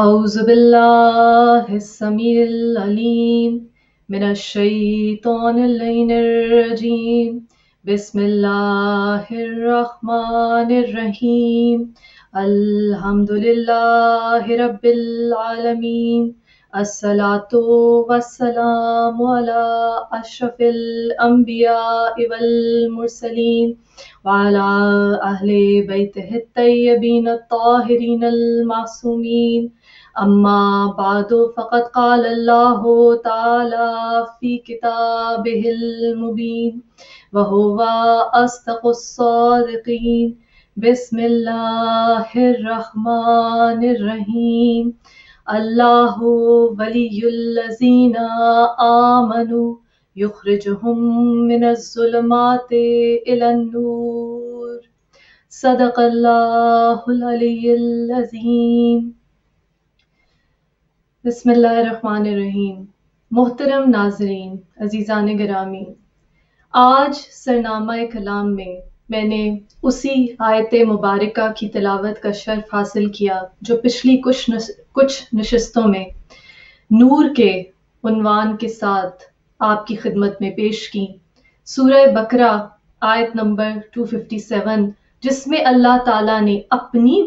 أعوذ بالله السميع العليم من الشيطان اللعين الرجيم بسم الله الرحمن الرحيم الحمد لله رب العالمين الصلاة والسلام على أشرف الأنبياء والمرسلين وعلى أهل بيته الطيبين الطاهرين المعصومين أما بعد فقد قال الله تعالى في كتابه المبين وهو أصدق الصادقين بسم الله الرحمن الرحيم الله ولي الذين آمنوا يخرجهم من الظلمات إلى النور صدق اللہ العلی العظیم۔ بسم اللہ الرحمن الرحیم۔ محترم ناظرین، عزیزان گرامی، آج سرنامہ کلام میں نے اسی آیت مبارکہ کی تلاوت کا شرف حاصل کیا جو پچھلی کچھ نشستوں میں نور کے عنوان کے ساتھ آپ کی خدمت میں پیش کی۔ سورہ بقرہ آیت نمبر 257 جس میں اللہ تعالیٰ نے اپنی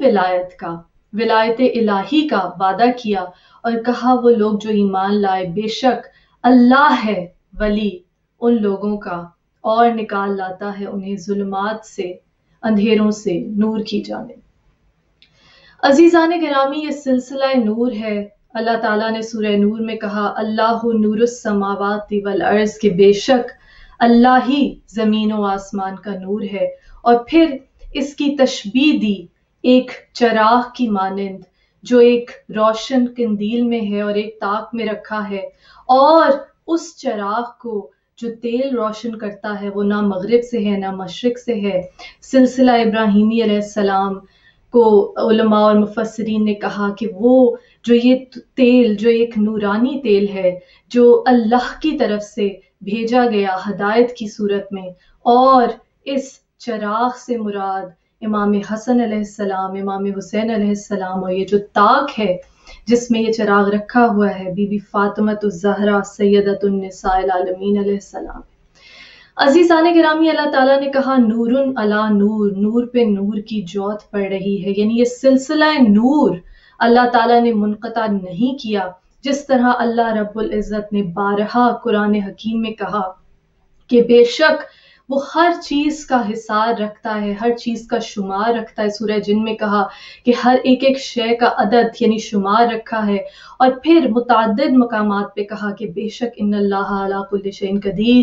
ولایت الہی کا وعدہ کیا اور کہا وہ لوگ جو ایمان لائے بے شک اللہ ہے ولی ان لوگوں کا اور نکال لاتا ہے انہیں ظلمات سے، اندھیروں سے نور کی جانب۔ عزیزان گرامی، یہ سلسلہ نور ہے۔ اللہ تعالیٰ نے سورہ نور میں کہا اللہ نور السماوات والارض کہ بے شک اللہ ہی زمین و آسمان کا نور ہے، اور پھر اس کی تشبیہ دی ایک چراغ کی مانند جو ایک روشن قندیل میں ہے اور ایک تاک میں رکھا ہے، اور اس چراغ کو جو تیل روشن کرتا ہے وہ نہ مغرب سے ہے نہ مشرق سے ہے۔ سلسلہ ابراہیمی علیہ السلام کو علماء اور مفسرین نے کہا کہ وہ جو یہ تیل جو ایک نورانی تیل ہے جو اللہ کی طرف سے بھیجا گیا ہدایت کی صورت میں، اور اس چراغ سے مراد امام حسن علیہ السلام، امام حسین علیہ السلام، اور یہ جو تاک ہے جس میں یہ چراغ رکھا ہوا ہے بی بی فاطمہ الزہرا سیدۃ النساء العالمین علیہ السلام۔ عزیزان گرامی، اللہ تعالیٰ نے کہا نور علی نور، نور پہ نور کی جوت پڑ رہی ہے، یعنی یہ سلسلہ نور اللہ تعالیٰ نے منقطع نہیں کیا۔ جس طرح اللہ رب العزت نے بارہا قرآن حکیم میں کہا کہ بے شک وہ ہر چیز کا حساب رکھتا ہے، ہر چیز کا شمار رکھتا ہے۔ سورہ جن میں کہا کہ ہر ایک شے کا عدد یعنی شمار رکھا ہے، اور پھر متعدد مقامات پہ کہا کہ بے شک ان اللہ علی کل شیء قدیر،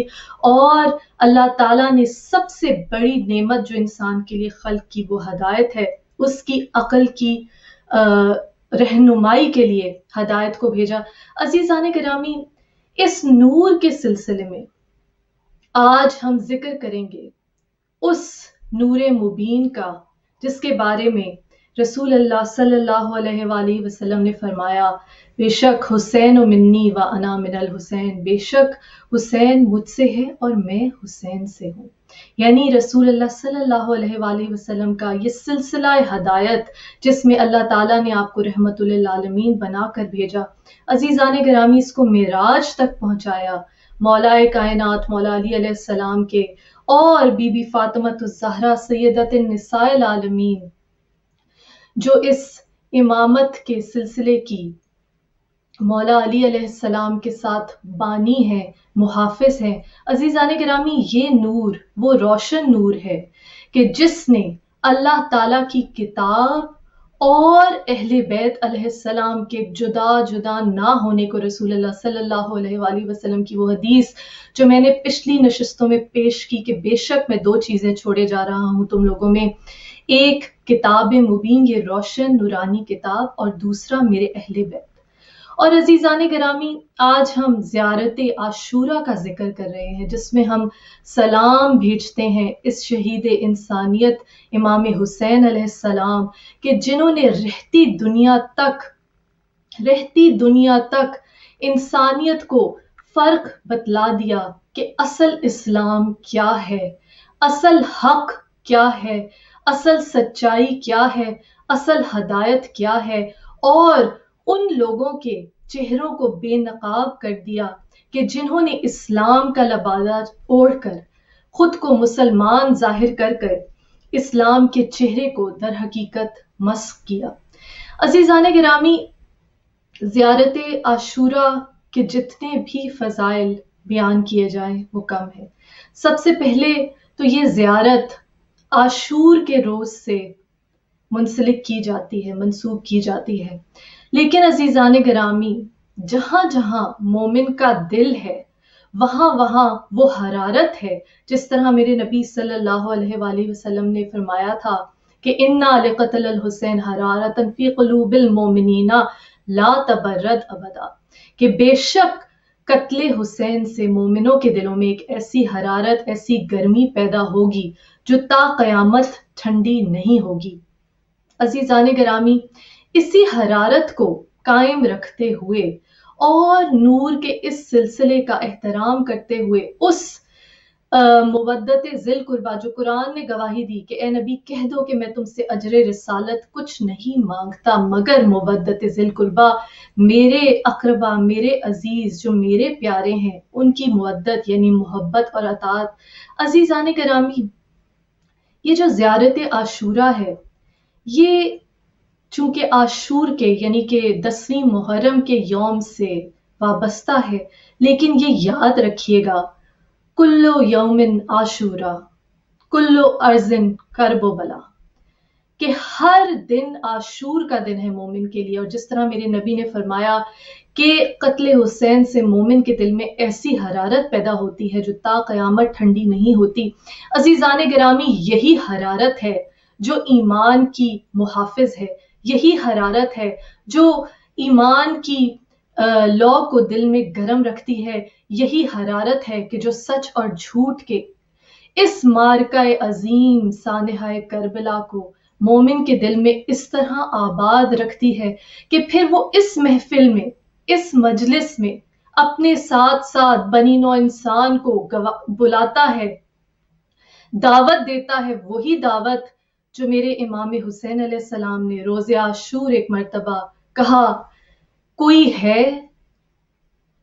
اور اللہ تعالیٰ نے سب سے بڑی نعمت جو انسان کے لیے خلق کی وہ ہدایت ہے، اس کی عقل کی رہنمائی کے لیے ہدایت کو بھیجا۔ عزیزان گرامی، اس نور کے سلسلے میں آج ہم ذکر کریں گے اس نور مبین کا جس کے بارے میں رسول اللہ صلی اللہ علیہ وآلہ وسلم نے فرمایا بے شک حسین منی و انا من الحسین، بے شک حسین مجھ سے ہے اور میں حسین سے ہوں۔ یعنی رسول اللہ صلی اللہ علیہ وآلہ وسلم کا یہ سلسلہ ہدایت جس میں اللہ تعالیٰ نے آپ کو رحمت للعالمین بنا کر بھیجا، عزیزان گرامی اس کو معراج تک پہنچایا مولا کائنات مولا علی علیہ السلام کے اور بی بی فاطمہ الزہرا سیدۃ النساء العالمین جو اس امامت کے سلسلے کی مولا علی علیہ السلام کے ساتھ بانی ہے، محافظ ہے۔ عزیزان گرامی، یہ نور وہ روشن نور ہے کہ جس نے اللہ تعالیٰ کی کتاب اور اہل بیت علیہ السلام کے جدا جدا نہ ہونے کو، رسول اللہ صلی اللہ علیہ وآلہ وسلم کی وہ حدیث جو میں نے پچھلی نشستوں میں پیش کی کہ بے شک میں دو چیزیں چھوڑے جا رہا ہوں تم لوگوں میں، ایک کتاب مبین یہ روشن نورانی کتاب، اور دوسرا میرے اہل بیت۔ اور عزیزان گرامی، آج ہم زیارت عاشورہ کا ذکر کر رہے ہیں جس میں ہم سلام بھیجتے ہیں اس شہید انسانیت امام حسین علیہ السلام کہ جنہوں نے رہتی دنیا تک انسانیت کو فرق بتلا دیا کہ اصل اسلام کیا ہے، اصل حق کیا ہے، اصل سچائی کیا ہے، اصل ہدایت کیا ہے، اور ان لوگوں کے چہروں کو بے نقاب کر دیا کہ جنہوں نے اسلام کا لبادہ اوڑھ کر خود کو مسلمان ظاہر کر کر اسلام کے چہرے کو در حقیقت مسخ کیا۔ عزیزان گرامی، زیارت عاشوراء کے جتنے بھی فضائل بیان کیے جائیں وہ کم ہے۔ سب سے پہلے تو یہ زیارت عاشور کے روز سے منسلک کی جاتی ہے، منسوب کی جاتی ہے، لیکن عزیزان گرامی، جہاں جہاں مومن کا دل ہے وہاں وہاں وہ حرارت ہے، جس طرح میرے نبی صلی اللہ علیہ وآلہ وسلم نے فرمایا تھا کہ اِنَّا لِقَتْلِ الْحُسَيْنِ حَرَارَةً فِي قُلُوبِ الْمُؤْمِنِينَ لا تبرد ابدا، کہ بے شک قتل حسین سے مومنوں کے دلوں میں ایک ایسی حرارت، ایسی گرمی پیدا ہوگی جو تا قیامت ٹھنڈی نہیں ہوگی۔ عزیزان گرامی، اسی حرارت کو قائم رکھتے ہوئے اور نور کے اس سلسلے کا احترام کرتے ہوئے اس مودت ذی القربیٰ جو قرآن نے گواہی دی کہ اے نبی کہہ دو کہ میں تم سے اجر رسالت کچھ نہیں مانگتا مگر مودت ذی القربیٰ، میرے اقربا، میرے عزیز جو میرے پیارے ہیں ان کی مودت یعنی محبت اور اطاعت۔ عزیزان گرامی، یہ جو زیارت عاشوراء ہے، یہ چونکہ عاشور کے یعنی کہ 10ویں محرم کے یوم سے وابستہ ہے، لیکن یہ یاد رکھیے گا کلو یومن عاشورا کلو ارزن کرب و بلا، کہ ہر دن عاشور کا دن ہے مومن کے لیے۔ اور جس طرح میرے نبی نے فرمایا کہ قتل حسین سے مومن کے دل میں ایسی حرارت پیدا ہوتی ہے جو تا قیامت ٹھنڈی نہیں ہوتی۔ عزیزان گرامی، یہی حرارت ہے جو ایمان کی محافظ ہے، یہی حرارت ہے جو ایمان کی لو کو دل میں گرم رکھتی ہے، یہی حرارت ہے کہ جو سچ اور جھوٹ کے اس معرکہ عظیم سانحہ کربلا کو مومن کے دل میں اس طرح آباد رکھتی ہے کہ پھر وہ اس محفل میں، اس مجلس میں اپنے ساتھ ساتھ بنی نوع انسان کو بلاتا ہے، دعوت دیتا ہے، وہی دعوت جو میرے امام حسین علیہ السلام نے روز عاشور ایک مرتبہ کہا، کوئی ہے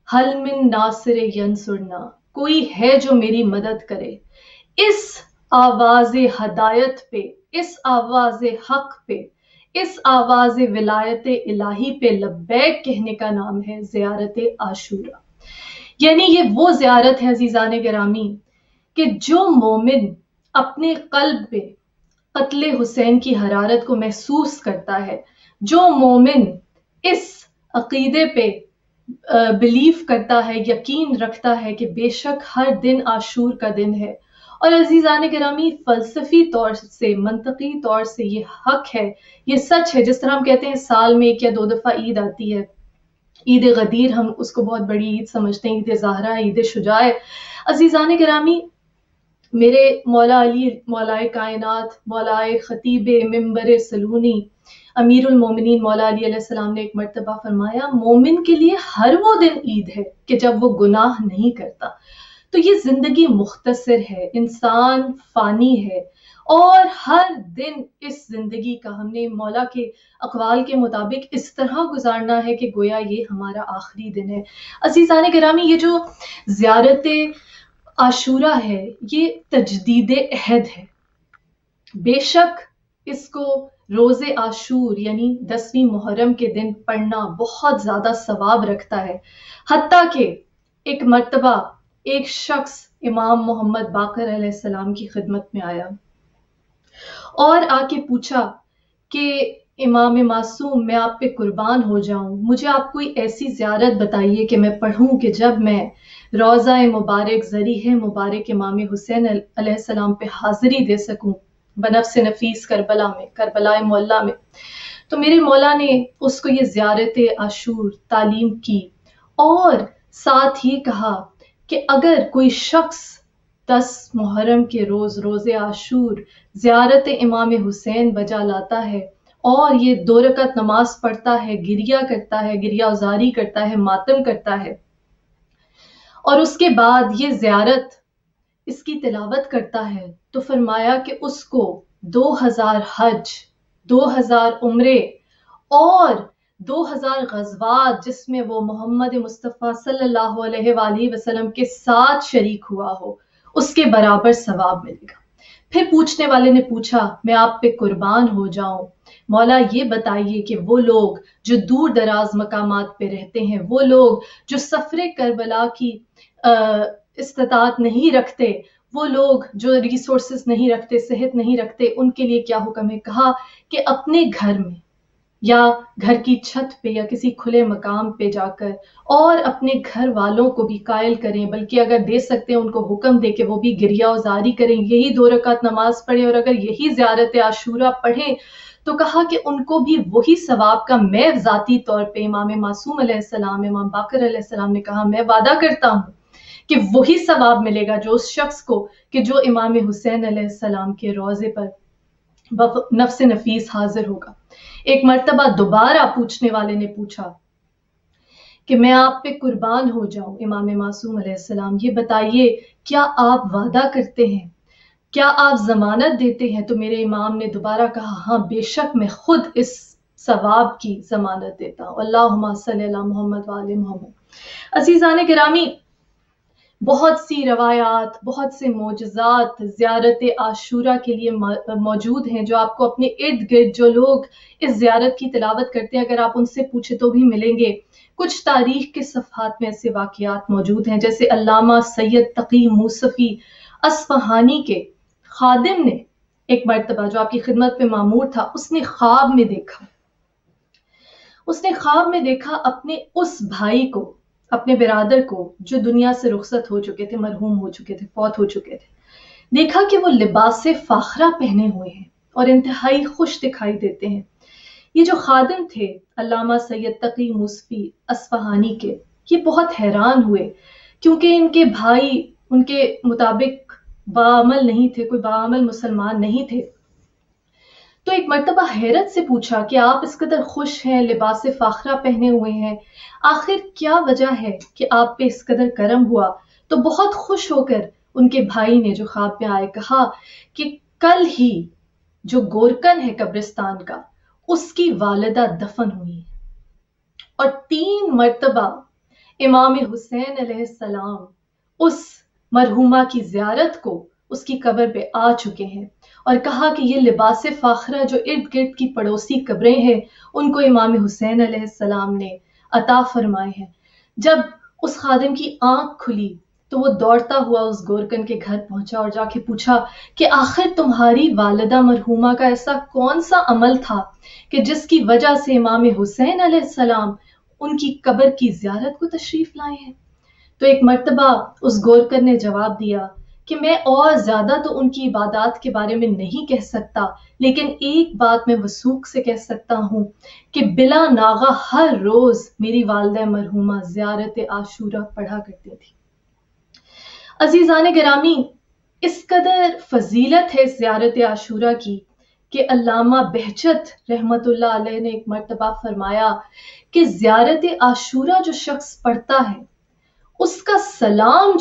حل من ناصر ینصرنا، کوئی ہے جو میری مدد کرے۔ اس آواز ہدایت پہ، اس آواز حق پہ، اس آواز ولایت الہی پہ لبیک کہنے کا نام ہے زیارت عاشوراء۔ یعنی یہ وہ زیارت ہے عزیزان گرامی کہ جو مومن اپنے قلب پہ قتل حسین کی حرارت کو محسوس کرتا ہے، جو مومن اس عقیدے پہ بلیف کرتا ہے، یقین رکھتا ہے کہ بے شک ہر دن عاشور کا دن ہے۔ اور عزیزان گرامی، فلسفی طور سے، منطقی طور سے یہ حق ہے، یہ سچ ہے۔ جس طرح ہم کہتے ہیں سال میں 1 یا 2 دفعہ عید آتی ہے، عید غدیر، ہم اس کو بہت بڑی عید سمجھتے ہیں، عید زہرا، عید شجاع۔ عزیزان گرامی، میرے مولا علی، مولائے کائنات، مولائے خطیب منبر سلونی، امیر المومنین مولا علی علیہ السلام نے ایک مرتبہ فرمایا، مومن کے لیے ہر وہ دن عید ہے کہ جب وہ گناہ نہیں کرتا۔ تو یہ زندگی مختصر ہے، انسان فانی ہے، اور ہر دن اس زندگی کا ہم نے مولا کے اقوال کے مطابق اس طرح گزارنا ہے کہ گویا یہ ہمارا آخری دن ہے۔ عزیزان گرامی، یہ جو زیارت عاشوراء ہے یہ تجدید عہد ہے۔ بے شک اس کو روز عاشور یعنی 10ویں محرم کے دن پڑھنا بہت زیادہ ثواب رکھتا ہے، حتیٰ کہ ایک مرتبہ ایک شخص امام محمد باقر علیہ السلام کی خدمت میں آیا اور آ کے پوچھا کہ امام معصوم، میں آپ پہ قربان ہو جاؤں، مجھے آپ کوئی ایسی زیارت بتائیے کہ میں پڑھوں کہ جب میں روضہ مبارک، ذریح مبارک امام حسین علیہ السلام پہ حاضری دے سکوں بنفس نفیس کربلا میں، کربلا معلیٰ میں۔ تو میرے مولا نے اس کو یہ زیارت عاشور تعلیم کی اور ساتھ ہی کہا کہ اگر کوئی شخص 10 محرم کے روز، روز عاشور، زیارت امام حسین بجا لاتا ہے اور یہ 2 رکعت نماز پڑھتا ہے، گریہ کرتا ہے، گریہ ازاری کرتا ہے، ماتم کرتا ہے، اور اس کے بعد یہ زیارت اس کی تلاوت کرتا ہے، تو فرمایا کہ اس کو 2000 حج، 2000 عمرے اور 2000 غزوات جس میں وہ محمد مصطفیٰ صلی اللہ علیہ وآلہ وسلم کے ساتھ شریک ہوا ہو، اس کے برابر ثواب ملے گا۔ پھر پوچھنے والے نے پوچھا میں آپ پہ قربان ہو جاؤں، مولا یہ بتائیے کہ وہ لوگ جو دور دراز مقامات پہ رہتے ہیں، وہ لوگ جو سفر کربلا کی استطاعت نہیں رکھتے، وہ لوگ جو ریسورسز نہیں رکھتے، صحت نہیں رکھتے، ان کے لیے کیا حکم ہے؟ کہا کہ اپنے گھر میں یا گھر کی چھت پہ یا کسی کھلے مقام پہ جا کر اور اپنے گھر والوں کو بھی قائل کریں، بلکہ اگر دے سکتے ہیں ان کو حکم دے کہ وہ بھی گریہ وزاری کریں، یہی 2 رکعت نماز پڑھیں، اور اگر یہی زیارت عاشورہ پڑھیں تو کہا کہ ان کو بھی وہی ثواب کا میں ذاتی طور پہ امام معصوم علیہ السلام، امام باقر علیہ السلام نے کہا میں وعدہ کرتا ہوں کہ وہی ثواب ملے گا جو اس شخص کو کہ جو امام حسین علیہ السلام کے روضے پر نفس نفیس حاضر ہوگا۔ ایک مرتبہ دوبارہ پوچھنے والے نے پوچھا کہ میں آپ پہ قربان ہو جاؤں امام معصوم علیہ السلام، یہ بتائیے کیا آپ وعدہ کرتے ہیں، کیا آپ ضمانت دیتے ہیں؟ تو میرے امام نے دوبارہ کہا ہاں بے شک میں خود اس ثواب کی ضمانت دیتا ہوں۔ اللہم صلی علی محمد وآل محمد۔ عزیزان گرامی، بہت سی روایات، بہت سے معجزات زیارت عاشورہ کے لیے موجود ہیں جو آپ کو اپنے ارد گرد جو لوگ اس زیارت کی تلاوت کرتے ہیں اگر آپ ان سے پوچھیں تو بھی ملیں گے۔ کچھ تاریخ کے صفحات میں ایسے واقعات موجود ہیں، جیسے علامہ سید تقی موسفی اصفہانی کے خادم نے ایک مرتبہ جو آپ کی خدمت پہ مامور تھا، اس نے خواب میں دیکھا اپنے اس بھائی کو، اپنے برادر کو جو دنیا سے رخصت ہو چکے تھے، مرحوم ہو چکے تھے، فوت ہو چکے تھے، دیکھا کہ وہ لباس فاخرہ پہنے ہوئے ہیں اور انتہائی خوش دکھائی دیتے ہیں۔ یہ جو خادم تھے علامہ سید تقی موسفی اصفہانی کے، یہ بہت حیران ہوئے کیونکہ ان کے بھائی ان کے مطابق باعمل نہیں تھے، کوئی باعمل مسلمان نہیں تھے۔ تو ایک مرتبہ حیرت سے پوچھا کہ آپ اس قدر خوش ہیں، لباس فاخرہ پہنے ہوئے ہیں، آخر کیا وجہ ہے کہ آپ پہ اس قدر کرم ہوا؟ تو بہت خوش ہو کر ان کے بھائی نے جو خواب میں آئے کہا کہ کل ہی جو گورکن ہے قبرستان کا، اس کی والدہ دفن ہوئی ہے، اور 3 مرتبہ امام حسین علیہ السلام اس مرحومہ کی زیارت کو اس کی قبر پہ آ چکے ہیں، اور کہا کہ یہ لباس فاخرہ جو ارد گرد کی پڑوسی قبریں ہیں ان کو امام حسین علیہ السلام نے عطا فرمائے ہیں۔ جب اس خادم کی آنکھ کھلی تو وہ دوڑتا ہوا اس گورکن کے گھر پہنچا اور جا کے پوچھا کہ آخر تمہاری والدہ مرحومہ کا ایسا کون سا عمل تھا کہ جس کی وجہ سے امام حسین علیہ السلام ان کی قبر کی زیارت کو تشریف لائے ہیں؟ تو ایک مرتبہ اس گورکن نے جواب دیا کہ میں اور زیادہ تو ان کی عبادات کے بارے میں نہیں کہہ سکتا، لیکن ایک بات میں وثوق سے کہہ سکتا ہوں کہ بلا ناغہ ہر روز میری والدہ مرحومہ زیارت عاشورہ پڑھا کرتی تھی۔ عزیزان گرامی، اس قدر فضیلت ہے زیارت عاشورہ کی کہ علامہ بہجت رحمت اللہ علیہ نے ایک مرتبہ فرمایا کہ زیارت عاشورہ جو شخص پڑھتا ہے اس کا سلام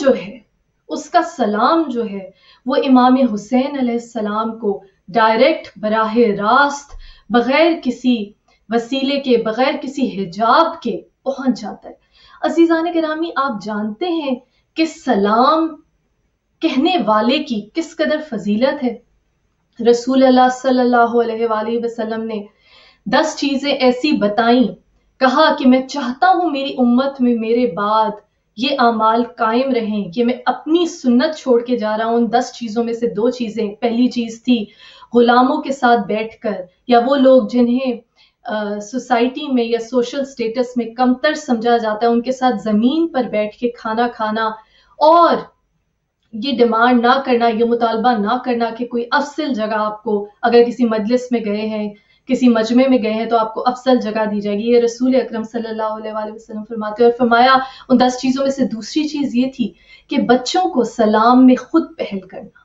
جو ہے وہ امام حسین علیہ السلام کو ڈائریکٹ براہ راست بغیر کسی وسیلے کے، بغیر کسی حجاب کے پہنچ جاتا ہے۔ عزیزان گرامی، آپ جانتے ہیں کہ سلام کہنے والے کی کس قدر فضیلت ہے؟ رسول اللہ صلی اللہ علیہ وآلہ وسلم نے 10 چیزیں ایسی بتائیں، کہا کہ میں چاہتا ہوں میری امت میں میرے بعد یہ اعمال قائم رہیں کہ میں اپنی سنت چھوڑ کے جا رہا ہوں۔ ان 10 چیزوں میں سے 2 چیزیں، پہلی چیز تھی غلاموں کے ساتھ بیٹھ کر، یا وہ لوگ جنہیں سوسائٹی میں یا سوشل سٹیٹس میں کمتر سمجھا جاتا ہے ان کے ساتھ زمین پر بیٹھ کے کھانا کھانا، اور یہ ڈیمانڈ نہ کرنا، یہ مطالبہ نہ کرنا کہ کوئی افضل جگہ آپ کو، اگر کسی مجلس میں گئے ہیں، کسی مجمع میں گئے ہیں تو آپ کو افضل جگہ دی جائے گی۔ یہ رسول اکرم صلی اللہ علیہ وآلہ وسلم فرماتے ہیں، اور فرمایا ان 10 چیزوں میں سے دوسری چیز یہ تھی کہ بچوں کو سلام میں خود پہل کرنا،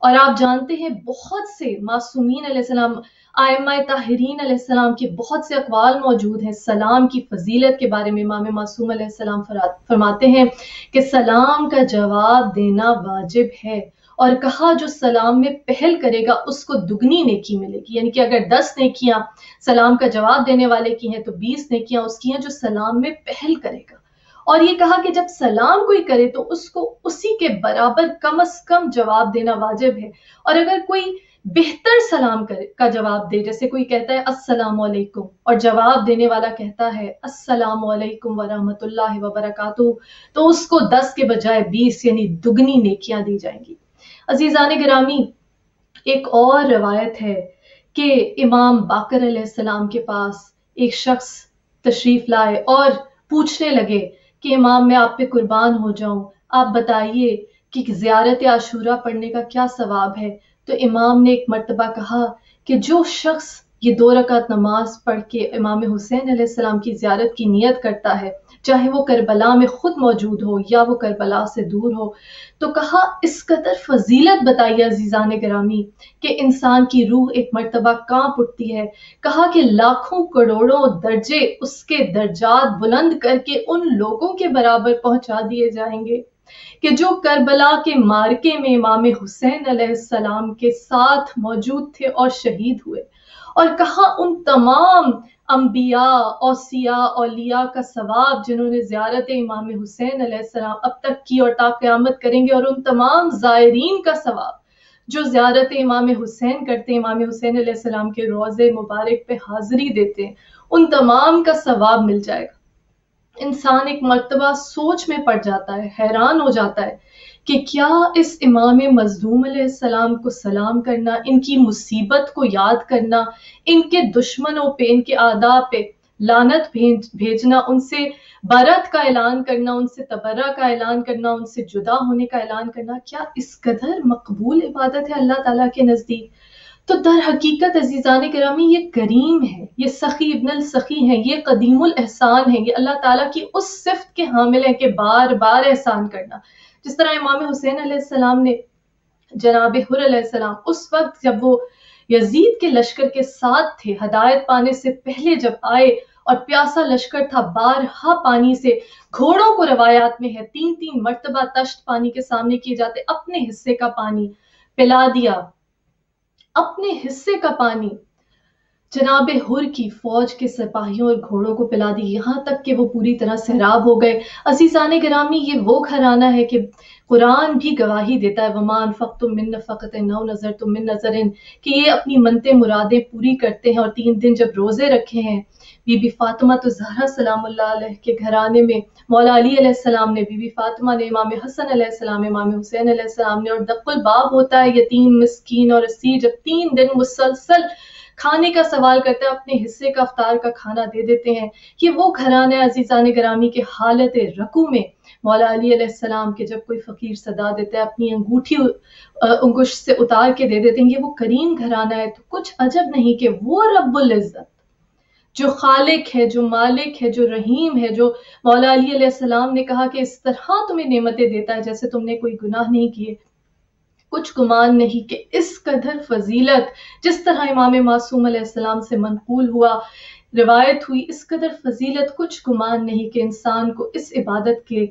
اور آپ جانتے ہیں بہت سے معصومین علیہ السلام، ائمہ طاہرین علیہ السلام کے بہت سے اقوال موجود ہیں سلام کی فضیلت کے بارے میں۔ امام معصوم علیہ السلام فرماتے ہیں کہ سلام کا جواب دینا واجب ہے، اور کہا جو سلام میں پہل کرے گا اس کو دگنی نیکی ملے گی، یعنی کہ اگر 10 نیکیاں سلام کا جواب دینے والے کی ہیں تو 20 نیکیاں اس کی ہیں جو سلام میں پہل کرے گا۔ اور یہ کہا کہ جب سلام کوئی کرے تو اس کو اسی کے برابر کم از کم جواب دینا واجب ہے، اور اگر کوئی بہتر سلام کا جواب دے، جیسے کوئی کہتا ہے السلام علیکم اور جواب دینے والا کہتا ہے السلام علیکم ورحمۃ اللہ وبرکاتہ، تو اس کو 10 کے بجائے 20 یعنی دگنی نیکیاں دی جائیں گی۔ عزیزان گرامی، ایک اور روایت ہے کہ امام باقر علیہ السلام کے پاس ایک شخص تشریف لائے اور پوچھنے لگے کہ امام میں آپ پہ قربان ہو جاؤں، آپ بتائیے کہ زیارت عاشورہ پڑھنے کا کیا ثواب ہے۔ تو امام نے ایک مرتبہ کہا کہ جو شخص یہ 2 رکعت نماز پڑھ کے امام حسین علیہ السلام کی زیارت کی نیت کرتا ہے، چاہے وہ کربلا میں خود موجود ہو یا وہ کربلا سے دور ہو، تو کہا اس قدر فضیلت بتائیے عزیزان گرامی کہ انسان کی روح ایک مرتبہ کانپ اٹھتی ہے۔ کہا کہ لاکھوں کروڑوں درجے اس کے درجات بلند کر کے ان لوگوں کے برابر پہنچا دیے جائیں گے کہ جو کربلا کے معرکے میں امام حسین علیہ السلام کے ساتھ موجود تھے اور شہید ہوئے۔ اور کہا ان تمام انبیاء، اوصیاء، اولیاء کا ثواب جنہوں نے زیارت امام حسین علیہ السلام اب تک کی اور تا قیامت کریں گے، اور ان تمام زائرین کا ثواب جو زیارت امام حسین کرتے ہیں، امام حسین علیہ السلام کے روضے مبارک پہ حاضری دیتے ہیں، ان تمام کا ثواب مل جائے گا۔ انسان ایک مرتبہ سوچ میں پڑ جاتا ہے، حیران ہو جاتا ہے کہ کیا اس امام مظلوم علیہ السلام کو سلام کرنا، ان کی مصیبت کو یاد کرنا، ان کے دشمنوں پہ، ان کے اعداء پہ لعنت بھیجنا، ان سے برت کا اعلان کرنا، ان سے تبرہ کا اعلان کرنا، ان سے جدا ہونے کا اعلان کرنا، کیا اس قدر مقبول عبادت ہے اللہ تعالیٰ کے نزدیک؟ تو در حقیقت عزیزان گرامی یہ کریم ہے، یہ سخی ابن السخی ہیں، یہ قدیم الاحسان ہیں، یہ اللہ تعالیٰ کی اس صفت کے حامل ہیں کہ بار بار احسان کرنا۔ جس طرح امام حسین علیہ السلام نے جناب حر علیہ السلام اس وقت جب وہ یزید کے لشکر کے ساتھ تھے، ہدایت پانے سے پہلے جب آئے اور پیاسا لشکر تھا، بارہا پانی سے گھوڑوں کو روایات میں ہے 3 مرتبہ تشت پانی کے سامنے کیے جاتے، اپنے حصے کا پانی پلا دیا، اپنے حصے کا پانی جناب حر کی فوج کے سپاہیوں اور گھوڑوں کو پلا دی، یہاں تک کہ وہ پوری طرح سیراب ہو گئے۔ عزیزان گرامی، یہ وہ گھرانہ ہے کہ قرآن بھی گواہی دیتا ہے وَمَا أَنفَقْتُم مِّن نَفَقَةٍ أَوْ نَذَرْتُم مِّن نَذْرٍ، کہ یہ اپنی منتیں مرادیں پوری کرتے ہیں۔ اور 3 دن جب روزے رکھے ہیں، بی بی فاطمہ تو زہرا سلام اللہ علیہ کے گھرانے میں مولا علی علیہ السلام نے، بی بی فاطمہ نے، امام حسن علیہ السلام، امام حسین علیہ السلام نے، اور دق الباب ہوتا ہے یتیم مسکین اور اسیر جب 3 دن مسلسل کھانے کا سوال کرتا ہے، اپنے حصے کا افطار کا کھانا دے دیتے ہیں۔ یہ وہ گھرانہ ہے عزیزان گرامی کے حالت رکوع میں مولا علی علیہ السلام کے جب کوئی فقیر صدا دیتا ہے اپنی انگوٹھی انگشت سے اتار کے دے دیتے ہیں، یہ وہ کریم گھرانہ ہے۔ تو کچھ عجب نہیں کہ وہ رب العزت جو خالق ہے، جو مالک ہے، جو رحیم ہے، جو مولا علی علیہ السلام نے کہا کہ اس طرح تمہیں نعمتیں دیتا ہے جیسے تم نے کوئی گناہ نہیں کیے، کچھ گمان نہیں کہ اس قدر فضیلت جس طرح امام معصوم علیہ السلام سے منقول ہوا، روایت ہوئی، اس قدر فضیلت کچھ گمان نہیں کہ انسان کو اس عبادت کے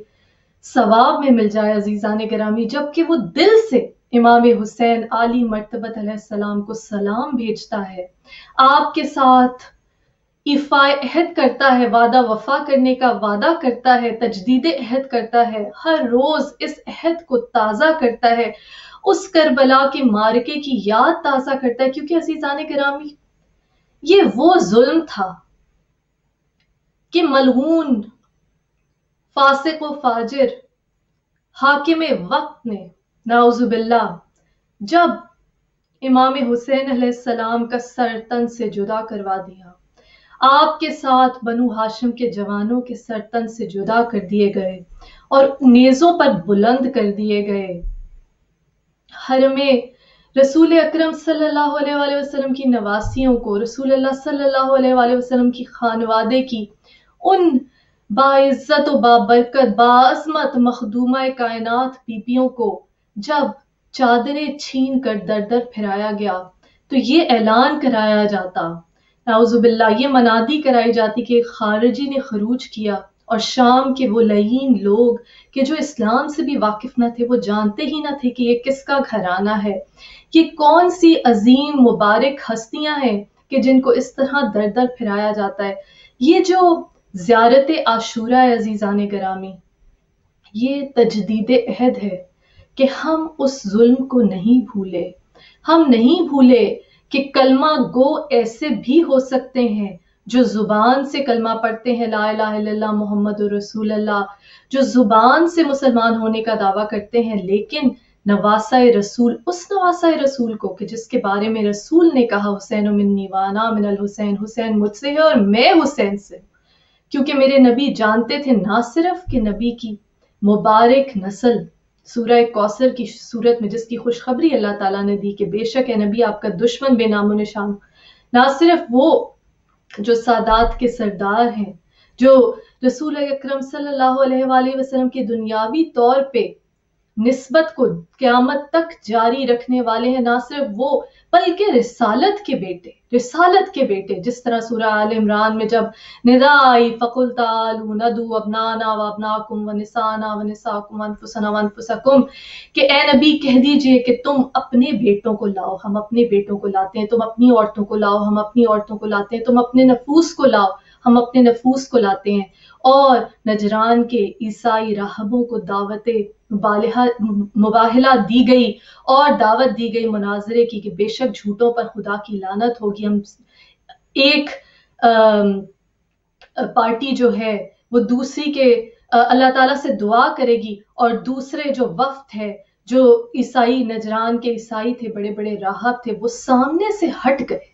ثواب میں مل جائے عزیزان گرامی، جبکہ وہ دل سے امام حسین عالی مرتبت علیہ السلام کو سلام بھیجتا ہے، آپ کے ساتھ ایفائے عہد کرتا ہے، وعدہ وفا کرنے کا وعدہ کرتا ہے، تجدید عہد کرتا ہے، ہر روز اس عہد کو تازہ کرتا ہے، اس کربلا کے معرکے کی یاد تازہ کرتا ہے، کیونکہ عزیزان گرامی یہ وہ ظلم تھا کہ ملعون فاسق و فاجر حاکم وقت نے نعوذ باللہ جب امام حسین علیہ السلام کا سر تن سے جدا کروا دیا، آپ کے ساتھ بنو ہاشم کے جوانوں کے سر تن سے جدا کر دیے گئے اور نیزوں پر بلند کر دیے گئے، حرم رسول اکرم صلی اللہ علیہ وآلہ وسلم کی نواسیوں کو، رسول اللہ صلی اللہ علیہ وآلہ وسلم کی خانوادے کی ان باعزت و بابرکت باعظمت مخدومہ کائنات بیبیوں کو جب چادریں چھین کر در در پھرایا گیا تو یہ اعلان کرایا جاتا، نعوذ باللہ یہ منادی کرائی جاتی کہ خارجی نے خروج کیا، اور شام کے وہ لعین لوگ کہ جو اسلام سے بھی واقف نہ تھے، وہ جانتے ہی نہ تھے کہ یہ کس کا گھرانہ ہے، یہ کون سی عظیم مبارک ہستیاں ہیں کہ جن کو اس طرح در در پھرایا جاتا ہے۔ یہ جو زیارت عاشورہ ہے عزیزان گرامی، یہ تجدید عہد ہے کہ ہم اس ظلم کو نہیں بھولے، ہم نہیں بھولے کہ کلمہ گو ایسے بھی ہو سکتے ہیں جو زبان سے کلمہ پڑھتے ہیں، لا الہ الا اللہ محمد رسول اللہ، جو زبان سے مسلمان ہونے کا دعویٰ کرتے ہیں، لیکن نواسہ رسول، اس نواسہ رسول کو کہ جس کے بارے میں رسول نے کہا حسین منی وانا من الحسین، حسین مجھ سے ہے اور میں حسین سے، کیونکہ میرے نبی جانتے تھے نہ صرف کہ نبی کی مبارک نسل سورہ کوثر کی صورت میں جس کی خوشخبری اللہ تعالیٰ نے دی کہ بے شک اے نبی آپ کا دشمن بے نام و نشان، نہ صرف وہ جو سادات کے سردار ہیں، جو رسول اکرم صلی اللہ علیہ وآلہ وسلم کے دنیاوی طور پہ نسبت کو قیامت تک جاری رکھنے والے ہیں، نہ صرف وہ بلکہ رسالت کے بیٹے، جس طرح سورہ آل عمران میں جب ندا آئی فَقُلْ تَعَالُوا نَدْعُوا أَبْنَاءَنَا وَأَبْنَاءَكُمْ وَنِسَاءَنَا وَنِسَاءَكُمْ وَأَنفُسَنَا وَأَنفُسَكُمْ، کہ اے نبی کہہ دیجئے کہ تم اپنے بیٹوں کو لاؤ، ہم اپنے بیٹوں کو لاتے ہیں، تم اپنی عورتوں کو لاؤ، ہم اپنی عورتوں کو لاتے ہیں، تم اپنے نفوس کو لاؤ، ہم اپنے نفوس کو لاتے ہیں۔ اور نجران کے عیسائی راہبوں کو دعوت مباہلہ دی گئی اور دعوت دی گئی مناظرے کی کہ بے شک جھوٹوں پر خدا کی لعنت ہوگی، ہم ایک پارٹی جو ہے وہ دوسری کے اللہ تعالیٰ سے دعا کرے گی، اور دوسرے جو وفد ہے جو عیسائی نجران کے عیسائی تھے، بڑے بڑے راہب تھے، وہ سامنے سے ہٹ گئے،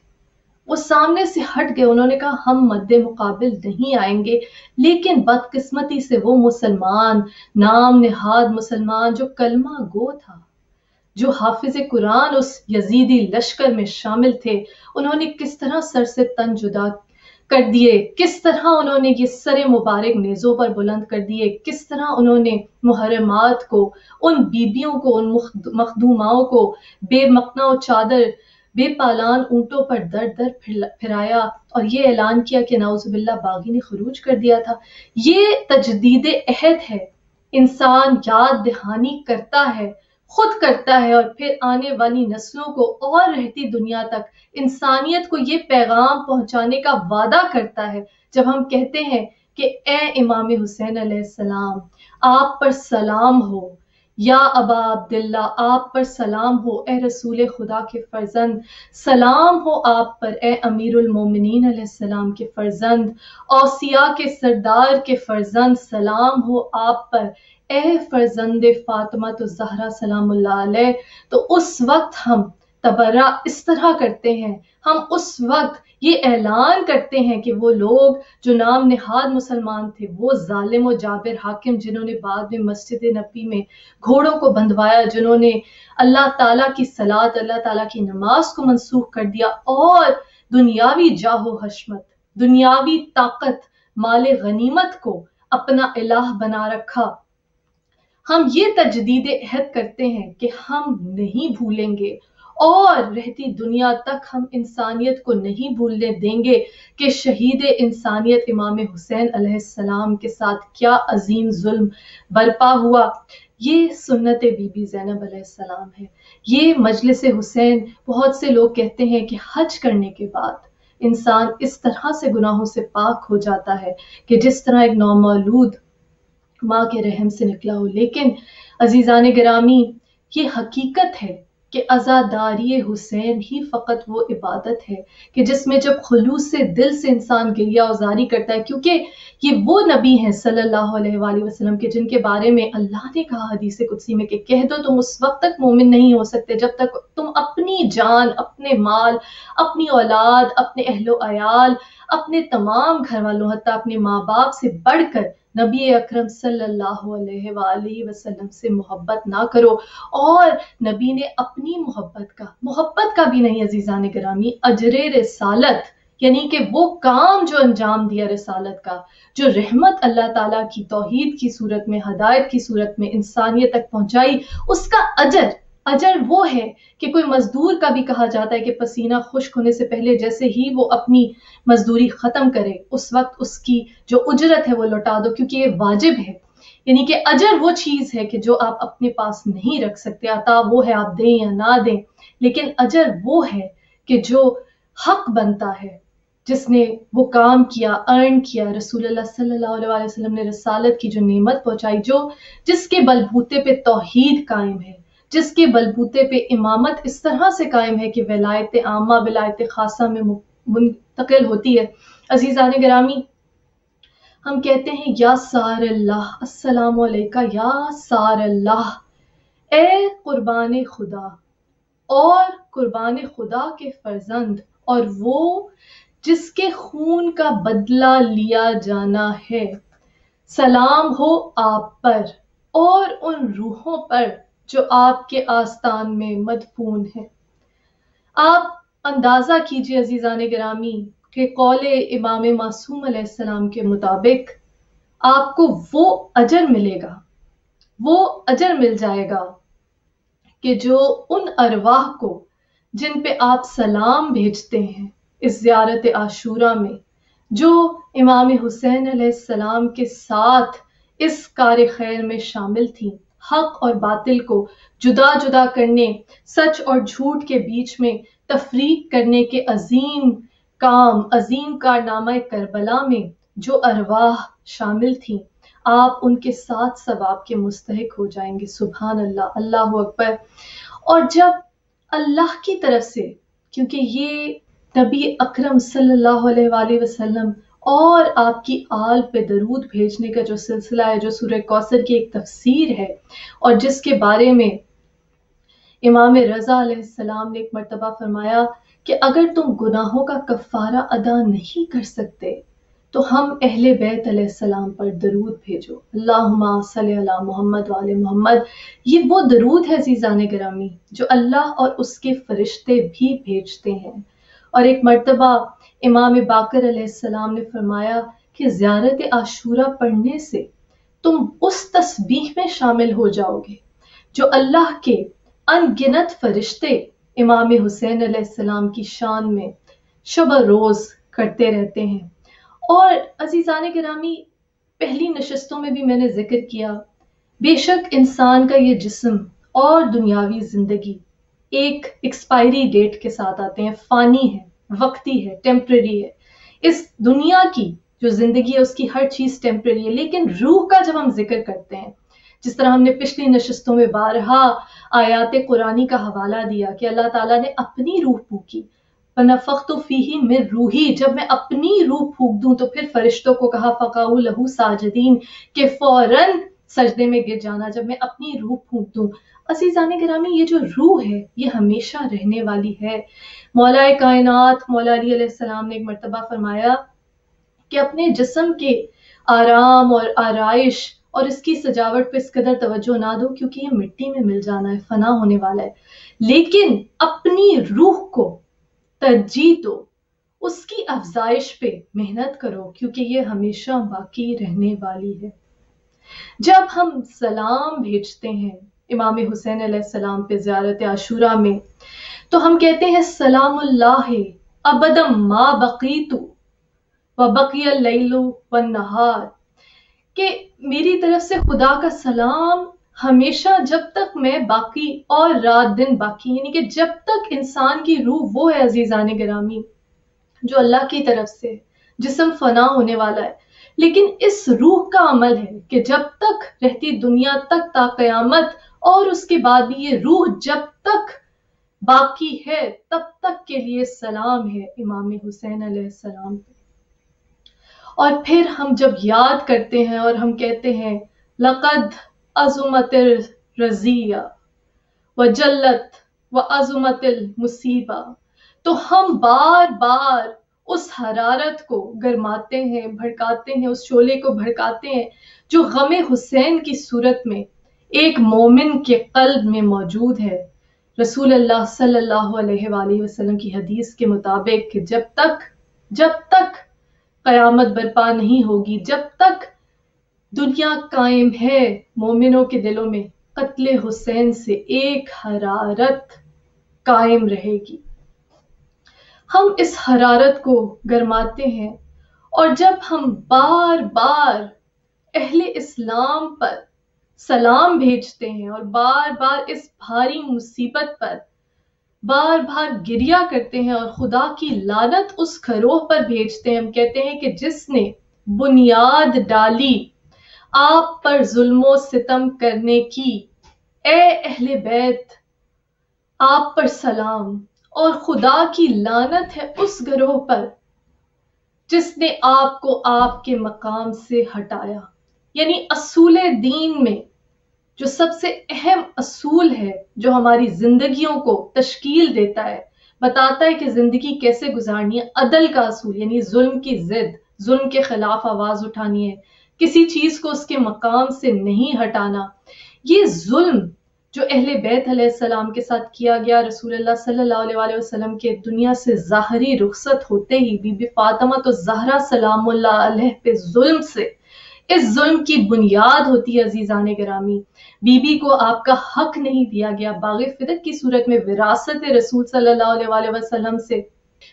انہوں نے کہا ہم مد مقابل نہیں آئیں گے۔ لیکن بدقسمتی سے وہ مسلمان، نام نہاد مسلمان جو کلمہ گو تھا، جو حافظ قرآن اس یزیدی لشکر میں شامل تھے، انہوں نے کس طرح سر سے تن جدا کر دیے، کس طرح انہوں نے یہ سر مبارک نیزوں پر بلند کر دیے، کس طرح انہوں نے محرمات کو، ان بیبیوں کو، ان مخدوماؤں کو بے مقنع و چادر، بے پالان اونٹوں پر در در پھرایا اور یہ اعلان کیا کہ نعوذ باللہ باغی نے خروج کر دیا تھا۔ یہ تجدید عہد ہے، انسان یاد دہانی کرتا ہے، خود کرتا ہے، اور پھر آنے والی نسلوں کو اور رہتی دنیا تک انسانیت کو یہ پیغام پہنچانے کا وعدہ کرتا ہے جب ہم کہتے ہیں کہ اے امام حسین علیہ السلام آپ پر سلام ہو، یا ابا عبداللہ آپ پر سلام ہو، اے رسول خدا کے فرزند سلام ہو آپ پر، اے امیر المومنین علیہ السلام کے فرزند، اوصیاء کے سردار کے فرزند سلام ہو آپ پر، اے فرزند فاطمہ الزہرا سلام اللہ علیہ۔ تو اس وقت ہم تبرہ اس طرح کرتے ہیں، ہم اس وقت یہ اعلان کرتے ہیں کہ وہ لوگ جو نام نہاد مسلمان تھے، وہ ظالم و جابر حاکم جنہوں نے بعد میں مسجد نبی میں گھوڑوں کو بندھوایا، جنہوں نے اللہ تعالیٰ کی صلاۃ، اللہ تعالیٰ کی نماز کو منسوخ کر دیا اور دنیاوی جاہ و حشمت، دنیاوی طاقت، مال غنیمت کو اپنا الہ بنا رکھا، ہم یہ تجدید عہد کرتے ہیں کہ ہم نہیں بھولیں گے اور رہتی دنیا تک ہم انسانیت کو نہیں بھولنے دیں گے کہ شہید انسانیت امام حسین علیہ السلام کے ساتھ کیا عظیم ظلم برپا ہوا۔ یہ سنت بی بی زینب علیہ السلام ہے، یہ مجلس حسین۔ بہت سے لوگ کہتے ہیں کہ حج کرنے کے بعد انسان اس طرح سے گناہوں سے پاک ہو جاتا ہے کہ جس طرح ایک نومولود ماں کے رحم سے نکلا ہو، لیکن عزیزان گرامی یہ حقیقت ہے کہ عزاداری حسین ہی فقط وہ عبادت ہے کہ جس میں جب خلوص سے دل سے انسان گریہ وزاری کرتا ہے، کیونکہ یہ وہ نبی ہیں صلی اللہ علیہ وآلہ وسلم کے جن کے بارے میں اللہ نے کہا حدیث قدسی میں کہ کہہ دو تم اس وقت تک مومن نہیں ہو سکتے جب تک تم اپنی جان، اپنے مال، اپنی اولاد، اپنے اہل و عیال، اپنے تمام گھر والوں، حتیٰ اپنے ماں باپ سے بڑھ کر نبی اکرم صلی اللہ علیہ وآلہ وسلم سے محبت نہ کرو۔ اور نبی نے اپنی محبت کا بھی نہیں عزیزان گرامی، اجر رسالت یعنی کہ وہ کام جو انجام دیا رسالت کا، جو رحمت اللہ تعالیٰ کی توحید کی صورت میں، ہدایت کی صورت میں انسانیت تک پہنچائی، اس کا اجر اجر وہ ہے کہ کوئی مزدور کا بھی کہا جاتا ہے کہ پسینہ خشک ہونے سے پہلے جیسے ہی وہ اپنی مزدوری ختم کرے اس وقت اس کی جو اجرت ہے وہ لوٹا دو، کیونکہ یہ واجب ہے۔ یعنی کہ اجر وہ چیز ہے کہ جو آپ اپنے پاس نہیں رکھ سکتے، عطا وہ ہے آپ دیں یا نہ دیں، لیکن اجر وہ ہے کہ جو حق بنتا ہے، جس نے وہ کام کیا، ارن کیا۔ رسول اللہ صلی اللہ علیہ وسلم نے رسالت کی جو نعمت پہنچائی، جس کے بلبوتے پہ توحید قائم ہے، جس کے بلبوتے پہ امامت اس طرح سے قائم ہے کہ ولایت عامہ ولایت خاصہ میں منتقل ہوتی ہے۔ عزیزان گرامی، ہم کہتے ہیں یا سار اللہ، السلام علیکہ یا سار اللہ، اے قربان خدا اور قربان خدا کے فرزند، اور وہ جس کے خون کا بدلہ لیا جانا ہے، سلام ہو آپ پر اور ان روحوں پر جو آپ کے آستان میں مدفون ہیں۔ آپ اندازہ کیجئے عزیزان گرامی کہ قول امام معصوم علیہ السلام کے مطابق آپ کو وہ اجر ملے گا، وہ اجر مل جائے گا کہ جو ان ارواح کو جن پہ آپ سلام بھیجتے ہیں اس زیارت عاشورہ میں، جو امام حسین علیہ السلام کے ساتھ اس کار خیر میں شامل تھیں، حق اور باطل کو جدا جدا کرنے، سچ اور جھوٹ کے بیچ میں تفریق کرنے کے عظیم کارنامہ کربلا میں جو ارواح شامل تھیں، آپ ان کے ساتھ ثواب کے مستحق ہو جائیں گے۔ سبحان اللہ، اللہ اکبر۔ اور جب اللہ کی طرف سے، کیونکہ یہ نبی اکرم صلی اللہ علیہ وآلہ وسلم اور آپ کی آل پہ درود بھیجنے کا جو سلسلہ ہے، جو سورہ کوثر کی ایک تفسیر ہے، اور جس کے بارے میں امام رضا علیہ السلام نے ایک مرتبہ فرمایا کہ اگر تم گناہوں کا کفارہ ادا نہیں کر سکتے تو ہم اہل بیت علیہ السلام پر درود بھیجو، اللہم صلی علی محمد وآل محمد۔ یہ وہ درود ہے عزیزان گرامی جو اللہ اور اس کے فرشتے بھی بھیجتے ہیں۔ اور ایک مرتبہ امام باقر علیہ السلام نے فرمایا کہ زیارت عاشورہ پڑھنے سے تم اس تسبیح میں شامل ہو جاؤ گے جو اللہ کے ان گنت فرشتے امام حسین علیہ السلام کی شان میں شب روز کرتے رہتے ہیں۔ اور عزیزان گرامی، پہلی نشستوں میں بھی میں نے ذکر کیا، بے شک انسان کا یہ جسم اور دنیاوی زندگی ایک ایکسپائری ڈیٹ کے ساتھ آتے ہیں، فانی ہے، وقتی ہے، ٹیمپرری ہے۔ اس دنیا کی جو زندگی ہے اس کی ہر چیز ٹیمپرری ہے، لیکن روح کا جب ہم ذکر کرتے ہیں، جس طرح ہم نے پچھلی نشستوں میں بارہا آیات قرآنی کا حوالہ دیا کہ اللہ تعالیٰ نے اپنی روح پھونکی، فَنَفَخْتُ فِيهِ مِن روحی، جب میں اپنی روح پھونک دوں تو پھر فرشتوں کو کہا فَقَعُوا لَهُ ساجدین کہ فوراً سجدے میں گر جانا جب میں اپنی روح پھونک دوں۔ عزیزان گرامی، یہ جو روح ہے یہ ہمیشہ رہنے والی ہے۔ مولا کائنات مولا علی علیہ السلام نے ایک مرتبہ فرمایا کہ اپنے جسم کے آرام اور آرائش اور اس کی سجاوٹ پہ اس قدر توجہ نہ دو، کیونکہ یہ مٹی میں مل جانا ہے، فنا ہونے والا ہے، لیکن اپنی روح کو ترجیح دو، اس کی افزائش پہ محنت کرو، کیونکہ یہ ہمیشہ باقی رہنے والی ہے۔ جب ہم سلام بھیجتے ہیں امام حسین علیہ السلام پہ زیارت عاشورہ میں، تو ہم کہتے ہیں سلام اللہ ابدا ما بقیت وبقی اللیل والنہار، کہ میری طرف سے خدا کا سلام ہمیشہ جب تک میں باقی اور رات دن باقی، یعنی کہ جب تک انسان کی روح وہ ہے عزیزان گرامی جو اللہ کی طرف سے، جسم فنا ہونے والا ہے، لیکن اس روح کا عمل ہے کہ جب تک رہتی دنیا تک تا قیامت، اور اس کے بعد بھی یہ روح جب تک باقی ہے تب تک کے لیے سلام ہے امام حسین علیہ السلام پہ۔ اور پھر ہم جب یاد کرتے ہیں اور ہم کہتے ہیں لقد عظمت الرزیہ وجلت وعظمت المصیبہ، تو ہم بار بار اس حرارت کو گرماتے ہیں، بھڑکاتے ہیں، اس شعلے کو بھڑکاتے ہیں جو غم حسین کی صورت میں ایک مومن کے قلب میں موجود ہے۔ رسول اللہ صلی اللہ علیہ وآلہ وسلم کی حدیث کے مطابق کہ جب تک قیامت برپا نہیں ہوگی، جب تک دنیا قائم ہے مومنوں کے دلوں میں، قتل حسین سے ایک حرارت قائم رہے گی۔ ہم اس حرارت کو گرماتے ہیں، اور جب ہم بار بار اہل اسلام پر سلام بھیجتے ہیں اور بار بار اس بھاری مصیبت پر بار بار گریہ کرتے ہیں اور خدا کی لعنت اس گروہ پر بھیجتے ہیں، ہم کہتے ہیں کہ جس نے بنیاد ڈالی آپ پر ظلم و ستم کرنے کی، اے اہل بیت آپ پر سلام، اور خدا کی لعنت ہے اس گروہ پر جس نے آپ کو آپ کے مقام سے ہٹایا۔ یعنی اصول دین میں جو سب سے اہم اصول ہے، جو ہماری زندگیوں کو تشکیل دیتا ہے، بتاتا ہے کہ زندگی کیسے گزارنی ہے، عدل کا اصول، یعنی ظلم کی ضد، ظلم کے خلاف آواز اٹھانی ہے، کسی چیز کو اس کے مقام سے نہیں ہٹانا۔ یہ ظلم جو اہل بیت علیہ السلام کے ساتھ کیا گیا، رسول اللہ صلی اللہ علیہ وآلہ وسلم کے دنیا سے ظاہری رخصت ہوتے ہی بی بی فاطمہ تو زہرا سلام اللہ علیہ پہ ظلم سے، اس ظلم کی بنیاد ہوتی ہے عزیزان گرامی۔ بی بی کو آپ کا حق نہیں دیا گیا، باغ فدق کی صورت میں وراثت رسول صلی اللہ علیہ وآلہ وسلم سے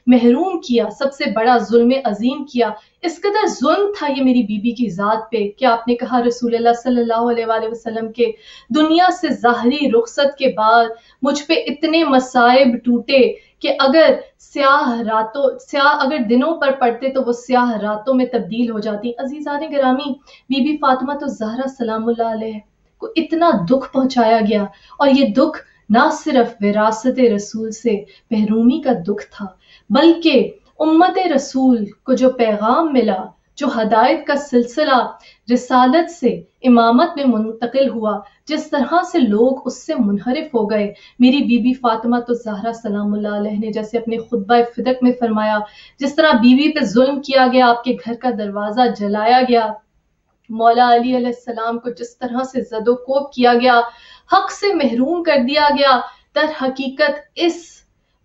محروم کیا، سب سے بڑا ظلم عظیم کیا۔ اس قدر ظلم تھا یہ میری بیوی کی ذات پہ کہ آپ نے کہا رسول اللہ صلی اللہ علیہ وآلہ وسلم کے دنیا سے ظاہری رخصت کے بعد مجھ پہ اتنے مصائب ٹوٹے کہ اگر اگر دنوں پر پڑتے تو وہ سیاہ راتوں میں تبدیل ہو جاتی۔ عزیزان گرامی، بی بی فاطمہ تو زہرا سلام اللہ علیہ کو اتنا دکھ پہنچایا گیا، اور یہ دکھ نہ صرف وراثت رسول سے محرومی کا دکھ تھا، بلکہ امت رسول کو جو پیغام ملا، جو ہدایت کا سلسلہ رسالت سے امامت میں منتقل ہوا، جس طرح سے لوگ اس سے منحرف ہو گئے۔ میری بی بی فاطمہ تو زہرا سلام اللہ علیہ نے جیسے اپنے خطبہ فدق میں فرمایا، جس طرح بیوی پہ ظلم کیا گیا، آپ کے گھر کا دروازہ جلایا گیا، مولا علی علیہ السلام کو جس طرح سے زد و کوب کیا گیا، حق سے محروم کر دیا گیا، در حقیقت اس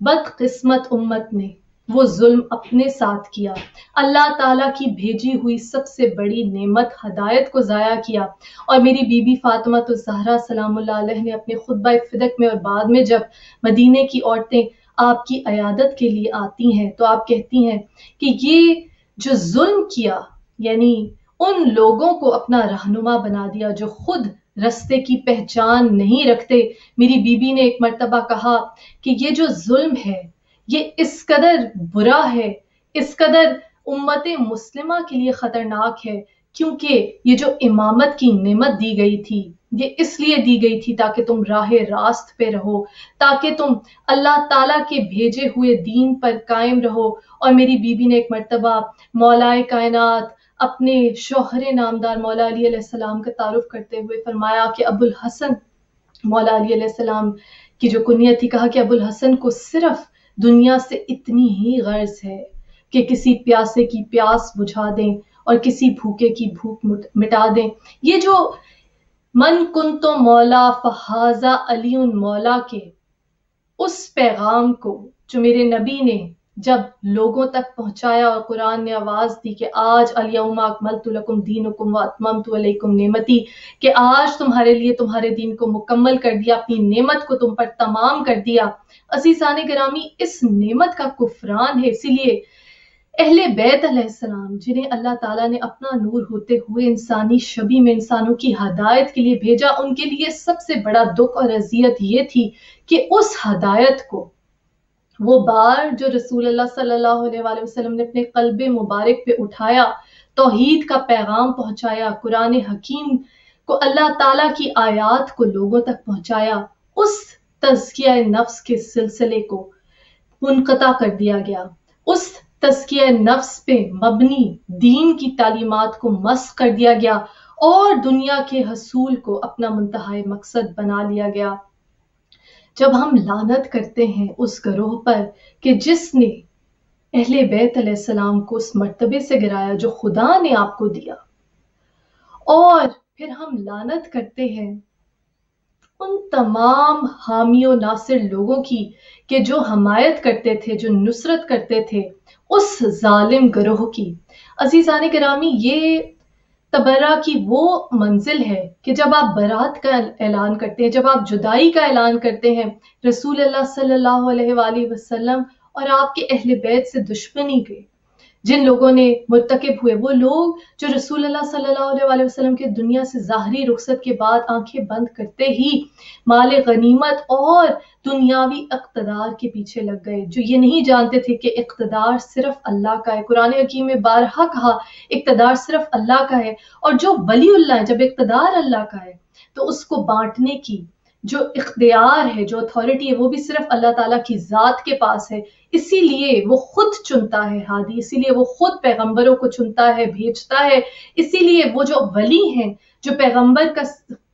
بدقسمت امت نے وہ ظلم اپنے ساتھ کیا، اللہ تعالیٰ کی بھیجی ہوئی سب سے بڑی نعمت ہدایت کو ضائع کیا۔ اور میری بی بی فاطمہ تو زہرا سلام اللہ علیہ نے اپنے خطبہ فدق میں اور بعد میں جب مدینے کی عورتیں آپ کی عیادت کے لیے آتی ہیں تو آپ کہتی ہیں کہ یہ جو ظلم کیا، یعنی ان لوگوں کو اپنا رہنما بنا دیا جو خود رستے کی پہچان نہیں رکھتے۔ میری بیوی نے ایک مرتبہ کہا کہ یہ جو ظلم ہے یہ اس قدر برا ہے، اس قدر امت مسلمہ کے لیے خطرناک ہے، کیونکہ یہ جو امامت کی نعمت دی گئی تھی یہ اس لیے دی گئی تھی تاکہ تم راہ راست پہ رہو، تاکہ تم اللہ تعالیٰ کے بھیجے ہوئے دین پر قائم رہو۔ اور میری بیوی نے ایک مرتبہ مولائے کائنات اپنے شوہر نامدار مولا علی علیہ السلام کا تعارف کرتے ہوئے فرمایا کہ ابو الحسن، مولا علی علیہ السلام کی جو کنیت تھی، کہا کہ ابو الحسن کو صرف دنیا سے اتنی ہی غرض ہے کہ کسی پیاسے کی پیاس بجھا دیں اور کسی بھوکے کی بھوک مٹا دیں۔ یہ جو من کنتو مولا فہذا علی مولا کے اس پیغام کو جو میرے نبی نے جب لوگوں تک پہنچایا اور قرآن نے آواز دی کہ آج الیوم اکملت لکم دینکم واتممت علیکم نعمتی، کہ آج تمہارے لیے تمہارے دین کو مکمل کر دیا، اپنی نعمت کو تم پر تمام کر دیا۔ عزیزان گرامی، اس نعمت کا کفران ہے۔ اسی لیے اہل بیت علیہ السلام جنہیں اللہ تعالیٰ نے اپنا نور ہوتے ہوئے انسانی شبیہ میں انسانوں کی ہدایت کے لیے بھیجا، ان کے لیے سب سے بڑا دکھ اور اذیت یہ تھی کہ اس ہدایت کو وہ بار جو رسول اللہ صلی اللہ علیہ وآلہ وسلم نے اپنے قلب مبارک پہ اٹھایا، توحید کا پیغام پہنچایا، قرآن حکیم کو، اللہ تعالیٰ کی آیات کو لوگوں تک پہنچایا، اس تزکیہ نفس کے سلسلے کو منقطع کر دیا گیا، اس تزکیہ نفس پہ مبنی دین کی تعلیمات کو مسخ کر دیا گیا، اور دنیا کے حصول کو اپنا منتہائی مقصد بنا لیا گیا۔ جب ہم لعنت کرتے ہیں اس گروہ پر کہ جس نے اہل بیت علیہ السلام کو اس مرتبے سے گرایا جو خدا نے آپ کو دیا، اور پھر ہم لعنت کرتے ہیں ان تمام حامی و ناصر لوگوں کی کہ جو حمایت کرتے تھے، جو نصرت کرتے تھے اس ظالم گروہ کی۔ عزیزان گرامی، یہ تبرہ کی وہ منزل ہے کہ جب آپ برات کا اعلان کرتے ہیں، جب آپ جدائی کا اعلان کرتے ہیں، رسول اللہ صلی اللہ علیہ وآلہ وسلم اور آپ کے اہل بیت سے دشمنی کے جن لوگوں نے مرتکب ہوئے، وہ لوگ جو رسول اللہ صلی اللہ علیہ وآلہ وسلم کے دنیا سے ظاہری رخصت کے بعد آنکھیں بند کرتے ہی مال غنیمت اور دنیاوی اقتدار کے پیچھے لگ گئے، جو یہ نہیں جانتے تھے کہ اقتدار صرف اللہ کا ہے۔ قرآن حکیم میں بارہا کہا اقتدار صرف اللہ کا ہے، اور جو ولی اللہ ہے، جب اقتدار اللہ کا ہے تو اس کو بانٹنے کی جو اختیار ہے، جو اتھارٹی ہے، وہ بھی صرف اللہ تعالیٰ کی ذات کے پاس ہے۔ اسی لیے وہ خود چنتا ہے ہادی، اسی لیے وہ خود پیغمبروں کو چنتا ہے، بھیجتا ہے۔ اسی لیے وہ جو ولی ہیں، جو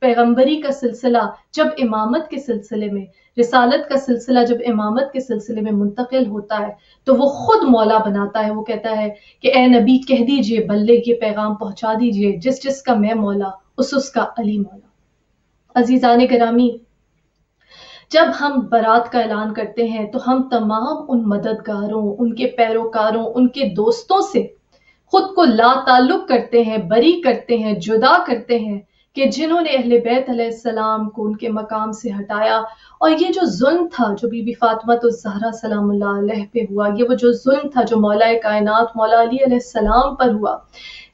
پیغمبری کا سلسلہ جب امامت کے سلسلے میں، رسالت کا سلسلہ جب امامت کے سلسلے میں منتقل ہوتا ہے تو وہ خود مولا بناتا ہے۔ وہ کہتا ہے کہ اے نبی کہہ دیجئے، بلغ یہ پیغام پہنچا دیجئے، جس جس کا میں مولا اس کا علی مولا۔ عزیزان گرامی، جب ہم برات کا اعلان کرتے ہیں تو ہم تمام ان مددگاروں، ان کے پیروکاروں، ان کے دوستوں سے خود کو لا تعلق کرتے ہیں، بری کرتے ہیں، جدا کرتے ہیں کہ جنہوں نے اہل بیت علیہ السلام کو ان کے مقام سے ہٹایا۔ اور یہ جو ظلم تھا جو بی بی فاطمہ الزہرا سلام اللہ علیہ پہ ہوا، یہ وہ جو ظلم تھا جو مولا کائنات مولا علی علیہ السلام پر ہوا،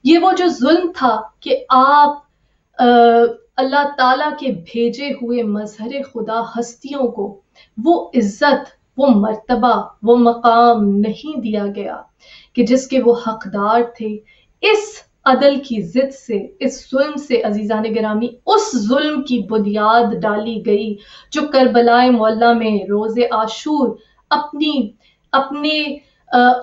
یہ وہ جو ظلم تھا کہ آپ اللہ تعالیٰ کے بھیجے ہوئے مظہر خدا ہستیوں کو وہ عزت، وہ مرتبہ، وہ مقام نہیں دیا گیا کہ جس کے وہ حقدار تھے۔ اس عدل کی ضد سے، اس ظلم سے عزیزان گرامی، اس ظلم کی بنیاد ڈالی گئی جو کربلائے معلیٰ میں روز عاشور اپنے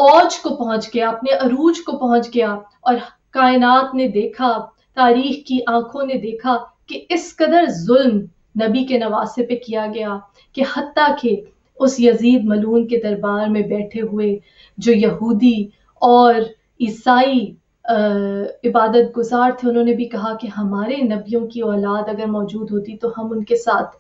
اوج کو پہنچ گیا، اپنے عروج کو پہنچ گیا، اور کائنات نے دیکھا، تاریخ کی آنکھوں نے دیکھا کہ اس قدر ظلم نبی کے نواسے پہ کیا گیا کہ حتیٰ کہ اس یزید ملعون کے دربار میں بیٹھے ہوئے جو یہودی اور عیسائی عبادت گزار تھے، انہوں نے بھی کہا کہ ہمارے نبیوں کی اولاد اگر موجود ہوتی تو ہم ان کے ساتھ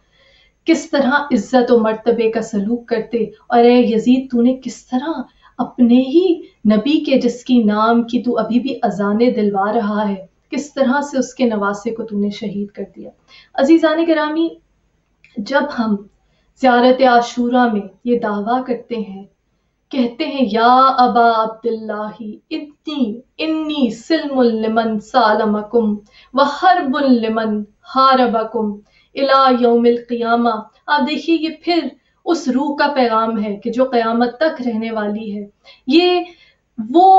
کس طرح عزت و مرتبے کا سلوک کرتے، اور اے یزید تو نے کس طرح اپنے ہی نبی کے جس کی نام کی تو ابھی بھی اذانیں دلوا رہا ہے، کس طرح سے اس کے نواسے کو تو نے شہید کر دیا۔ عزیزان گرامی، جب ہم زیارت عاشورہ میں یہ دعویٰ کرتے ہیں، کہتے ہیں یا ابا عبداللہ انی سلم لمن سالمکم وحرب لمن حاربکم الی یوم القیامہ، آپ دیکھیے یہ پھر اس روح کا پیغام ہے کہ جو قیامت تک رہنے والی ہے۔ یہ وہ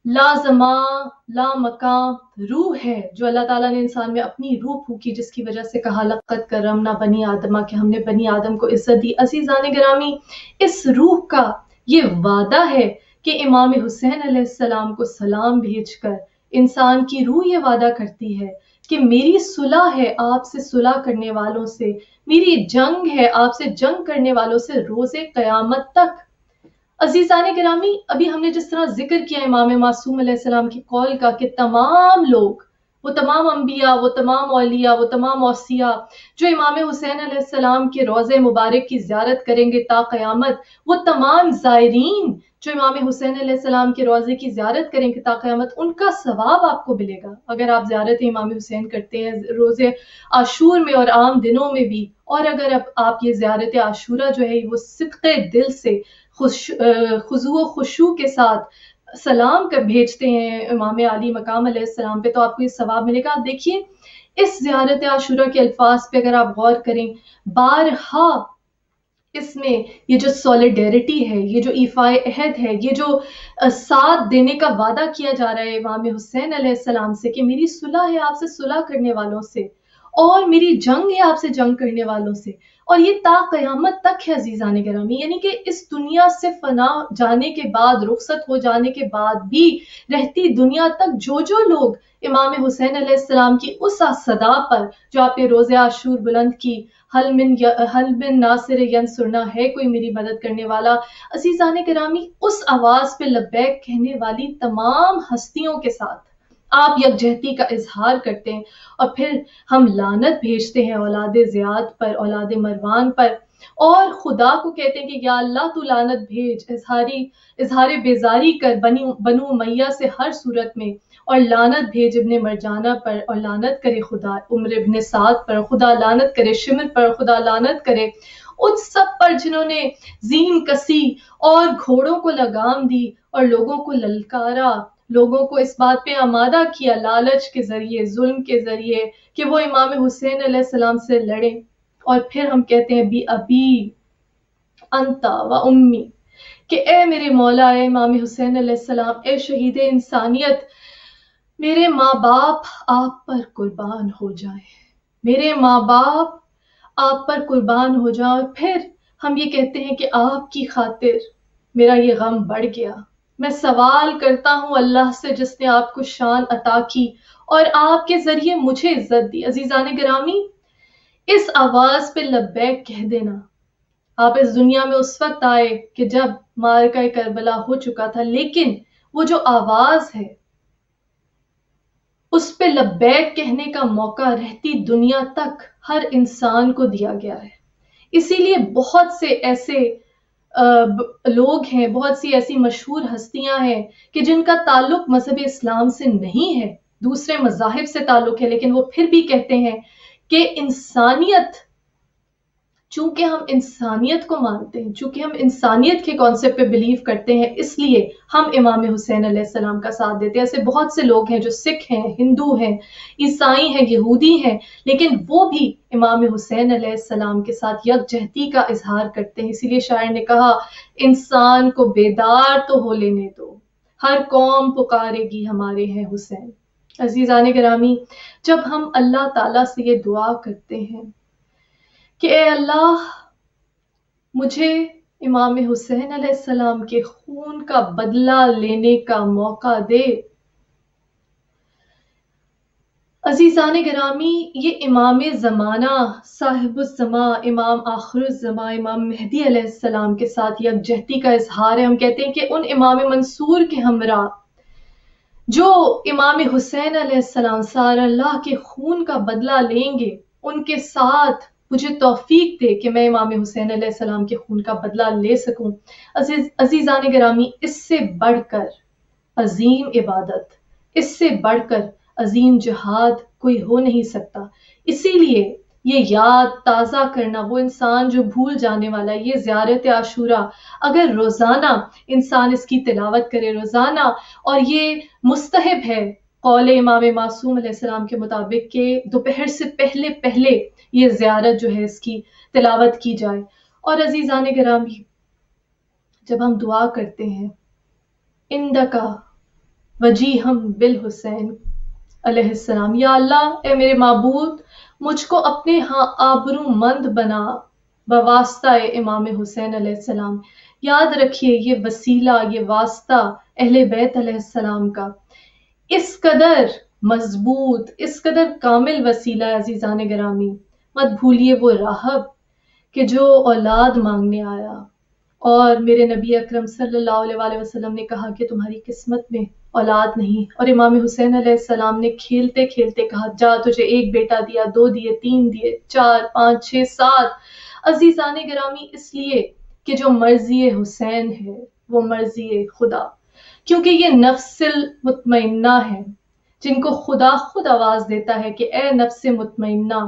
لا زمان لا مکان روح ہے جو اللہ تعالیٰ نے انسان میں اپنی روح پھونکی، جس کی وجہ سے کہا لقد کرمنا بنی آدمہ، کہ ہم نے بنی آدم کو عزت دی۔ عزیزان گرامی، اس روح کا یہ وعدہ ہے کہ امام حسین علیہ السلام کو سلام بھیج کر انسان کی روح یہ وعدہ کرتی ہے کہ میری صلح ہے آپ سے صلح کرنے والوں سے، میری جنگ ہے آپ سے جنگ کرنے والوں سے روز قیامت تک۔ عزیزان گرامی، ابھی ہم نے جس طرح ذکر کیا امام معصوم علیہ السلام کی قول کا کہ تمام لوگ، وہ تمام انبیاء، وہ تمام اولیاء، وہ تمام اوصیاء جو امام حسین علیہ السلام کے روضہ مبارک کی زیارت کریں گے تا قیامت، وہ تمام زائرین جو امام حسین علیہ السلام کے روضے کی زیارت کریں گے تا قیامت، ان کا ثواب آپ کو ملے گا اگر آپ زیارت امام حسین کرتے ہیں روز عاشور میں اور عام دنوں میں بھی۔ اور اگر آپ یہ زیارت عاشورہ جو ہے وہ صدق دل سے خضوع و خشوع کے ساتھ سلام کر بھیجتے ہیں امام علی مقام علیہ السلام پہ، تو آپ کو یہ ثواب ملے گا۔ آپ دیکھیے اس زیارت عاشورہ کے الفاظ پہ اگر آپ غور کریں، بارہا اس میں یہ جو سولیڈیرٹی ہے، یہ جو ایفائے عہد ہے، یہ جو ساتھ دینے کا وعدہ کیا جا رہا ہے امام حسین علیہ السلام سے کہ میری صلح ہے آپ سے صلح کرنے والوں سے، اور میری جنگ ہے آپ سے جنگ کرنے والوں سے، اور یہ تا قیامت تک ہے عزیزان گرامی، یعنی کہ اس دنیا سے فنا جانے کے بعد، رخصت ہو جانے کے بعد بھی رہتی دنیا تک جو لوگ امام حسین علیہ السلام کی اس صدا پر جو آپ نے روز عاشور بلند کی، حل من ناصر ینصرنا، ہے کوئی میری مدد کرنے والا، عزیزان گرامی اس آواز پہ لبیک کہنے والی تمام ہستیوں کے ساتھ آپ یکجہتی کا اظہار کرتے ہیں، اور پھر ہم لعنت بھیجتے ہیں اولاد زیاد پر، اولاد مروان پر، اور خدا کو کہتے ہیں کہ یا اللہ تو لعنت بھیج، اظہار بیزاری کر بنو امیہ سے ہر صورت میں، اور لعنت بھیج ابن مرجانہ پر، اور لعنت کرے خدا عمر ابن سعد پر، خدا لعنت کرے شمر پر، خدا لعنت کرے ان سب پر جنہوں نے زین کسی اور گھوڑوں کو لگام دی اور لوگوں کو للکارا، لوگوں کو اس بات پہ آمادہ کیا لالچ کے ذریعے، ظلم کے ذریعے، کہ وہ امام حسین علیہ السلام سے لڑیں۔ اور پھر ہم کہتے ہیں بی ابی انتا و امی، کہ اے میرے مولا، اے امام حسین علیہ السلام، اے شہید انسانیت، میرے ماں باپ آپ پر قربان ہو جائیں، میرے ماں باپ آپ پر قربان ہو جائیں۔ پھر ہم یہ کہتے ہیں کہ آپ کی خاطر میرا یہ غم بڑھ گیا، میں سوال کرتا ہوں اللہ سے جس نے آپ کو شان عطا کی اور آپ کے ذریعے مجھے عزت دی۔ عزیزان گرامی، اس آواز پہ لبیک کہہ دینا۔ آپ اس دنیا میں اس وقت آئے کہ جب معرکہ کربلا ہو چکا تھا، لیکن وہ جو آواز ہے اس پہ لبیک کہنے کا موقع رہتی دنیا تک ہر انسان کو دیا گیا ہے۔ اسی لیے بہت سے ایسے لوگ ہیں، بہت سی ایسی مشہور ہستیاں ہیں کہ جن کا تعلق مذہب اسلام سے نہیں ہے، دوسرے مذاہب سے تعلق ہے، لیکن وہ پھر بھی کہتے ہیں کہ انسانیت، چونکہ ہم انسانیت کو مانتے ہیں، چونکہ ہم انسانیت کے کانسیپٹ پہ بلیو کرتے ہیں، اس لیے ہم امام حسین علیہ السلام کا ساتھ دیتے ہیں۔ ایسے بہت سے لوگ ہیں جو سکھ ہیں، ہندو ہیں، عیسائی ہیں، یہودی ہیں، لیکن وہ بھی امام حسین علیہ السلام کے ساتھ یکجہتی کا اظہار کرتے ہیں۔ اسی لیے شاعر نے کہا انسان کو بیدار تو ہو لینے دو، ہر قوم پکارے گی ہمارے ہیں حسین۔ عزیزان گرامی، جب ہم اللہ تعالیٰ سے یہ دعا کرتے ہیں کہ اے اللہ مجھے امام حسین علیہ السلام کے خون کا بدلہ لینے کا موقع دے، عزیزان گرامی، یہ امام زمانہ، صاحب الزماں، امام آخر الزماں، امام مہدی علیہ السلام کے ساتھ یکجہتی کا اظہار ہے۔ ہم کہتے ہیں کہ ان امام منصور کے ہمراہ جو امام حسین علیہ السلام سار اللہ کے خون کا بدلہ لیں گے، ان کے ساتھ مجھے توفیق دے کہ میں امام حسین علیہ السلام کے خون کا بدلہ لے سکوں۔ عزیزان گرامی، اس سے بڑھ کر عظیم عبادت، اس سے بڑھ کر عظیم جہاد کوئی ہو نہیں سکتا۔ اسی لیے یہ یاد تازہ کرنا، وہ انسان جو بھول جانے والا ہے، یہ زیارت عاشورہ، اگر روزانہ انسان اس کی تلاوت کرے روزانہ، اور یہ مستحب ہے قول امام معصوم علیہ السلام کے مطابق کہ دوپہر سے پہلے پہلے یہ زیارت جو ہے اس کی تلاوت کی جائے۔ اور عزیزان گرامی، جب ہم دعا کرتے ہیں اندکا وجیہم بالحسین علیہ السلام، یا اللہ اے میرے معبود، مجھ کو اپنے ہاں آبرو مند بنا بواسطہ امام حسین علیہ السلام۔ یاد رکھیے یہ وسیلہ، یہ واسطہ اہل بیت علیہ السلام کا اس قدر مضبوط، اس قدر کامل وسیلہ ہے۔ عزیزان گرامی، مت بھولیے وہ راہب کہ جو اولاد مانگنے آیا اور میرے نبی اکرم صلی اللہ علیہ وآلہ وسلم نے کہا کہ تمہاری قسمت میں اولاد نہیں، اور امام حسین علیہ السلام نے کھیلتے کھیلتے کہا جا تجھے ایک بیٹا دیا، 2 دیے، 3 دیے، 4، 5، 6، 7۔ عزیزان گرامی، اس لیے کہ جو مرضی حسین ہے وہ مرضی خدا، کیونکہ یہ نفس المطمئنہ ہے جن کو خدا خود آواز دیتا ہے کہ اے نفس مطمئنہ،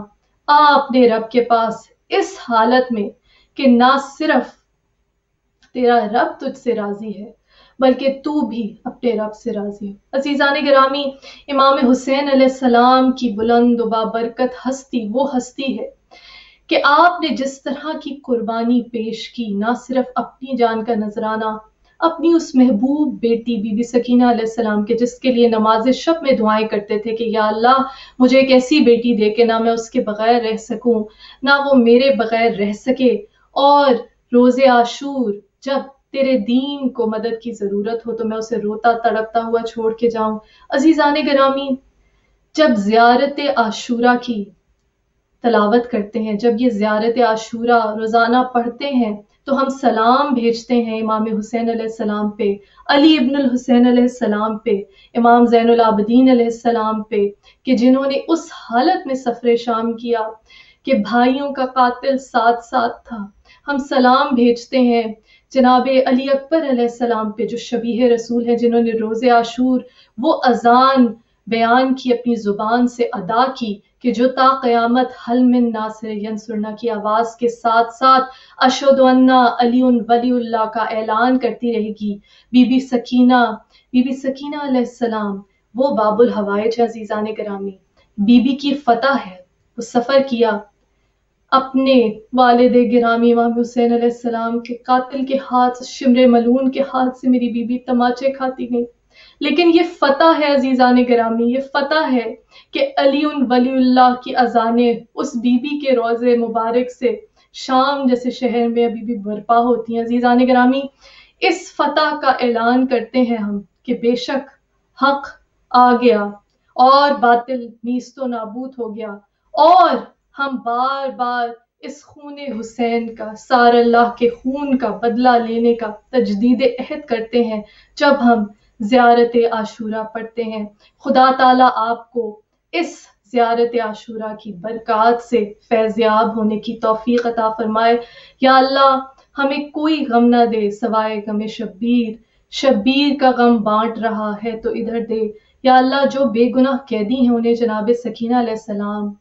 آ اپنے رب کے پاس اس حالت میں کہ نہ صرف تیرا رب تجھ سے راضی ہے بلکہ تو بھی اپنے رب سے راضی ہے۔ عزیزان گرامی، امام حسین علیہ السلام کی بلند و بابرکت ہستی وہ ہستی ہے کہ آپ نے جس طرح کی قربانی پیش کی، نہ صرف اپنی جان کا نذرانہ، اپنی اس محبوب بیٹی بی بی سکینہ علیہ السلام کے جس کے لیے نماز شب میں دعائیں کرتے تھے کہ یا اللہ مجھے ایک ایسی بیٹی دے کہ نہ میں اس کے بغیر رہ سکوں، نہ وہ میرے بغیر رہ سکے، اور روز عاشور جب تیرے دین کو مدد کی ضرورت ہو تو میں اسے روتا تڑپتا ہوا چھوڑ کے جاؤں۔ عزیزان گرامی، جب زیارت عاشورہ کی تلاوت کرتے ہیں، جب یہ زیارت عاشورہ روزانہ پڑھتے ہیں تو ہم سلام بھیجتے ہیں امام حسین علیہ السلام پہ، علی ابن الحسین علیہ السلام پہ، امام زین العابدین علیہ السلام پہ، کہ جنہوں نے اس حالت میں سفر شام کیا کہ بھائیوں کا قاتل ساتھ ساتھ تھا، ہم سلام بھیجتے ہیں جناب علی اکبر علیہ السلام پہ جو شبیہ رسول ہیں، جنہوں نے روز عاشور وہ اذان بیان کی، اپنی زبان سے ادا کی کہ جو تا قیامت حل من ناصر ینصرنا کی آواز کے ساتھ ساتھ اشہد ان علی ولی اللہ کا اعلان کرتی رہے گی۔ بی بی سکینہ علیہ السلام وہ باب الحوائج عزیزان گرامی، بی بی کی فتح ہے، وہ سفر کیا اپنے والد گرامی امام حسین علیہ السلام کے قاتل کے ہاتھ، شمر ملعون کے ہاتھ سے میری بی بی تماچے کھاتی گئی، لیکن یہ فتح ہے عزیزان گرامی، یہ فتح ہے کہ علی ولی اللہ کی اذانیں اس بی بی کے روضے مبارک سے شام جیسے شہر میں ابھی بھی برپا ہوتی ہیں۔ عزیزان گرامی، اس فتح کا اعلان کرتے ہیں ہم کہ بے شک حق آ گیا اور باطل نیست و نابود ہو گیا، اور ہم بار بار اس خون حسین کا، سار اللہ کے خون کا بدلہ لینے کا تجدید عہد کرتے ہیں جب ہم زیارت عاشورہ پڑھتے ہیں۔ خدا تعالیٰ آپ کو اس زیارت عاشورہ کی برکات سے فیضیاب ہونے کی توفیق عطا فرمائے۔ یا اللہ، ہمیں کوئی غم نہ دے سوائے غم شبیر، شبیر کا غم بانٹ رہا ہے تو ادھر دے۔ یا اللہ، جو بے گناہ قیدی ہیں انہیں جناب سکینہ علیہ السلام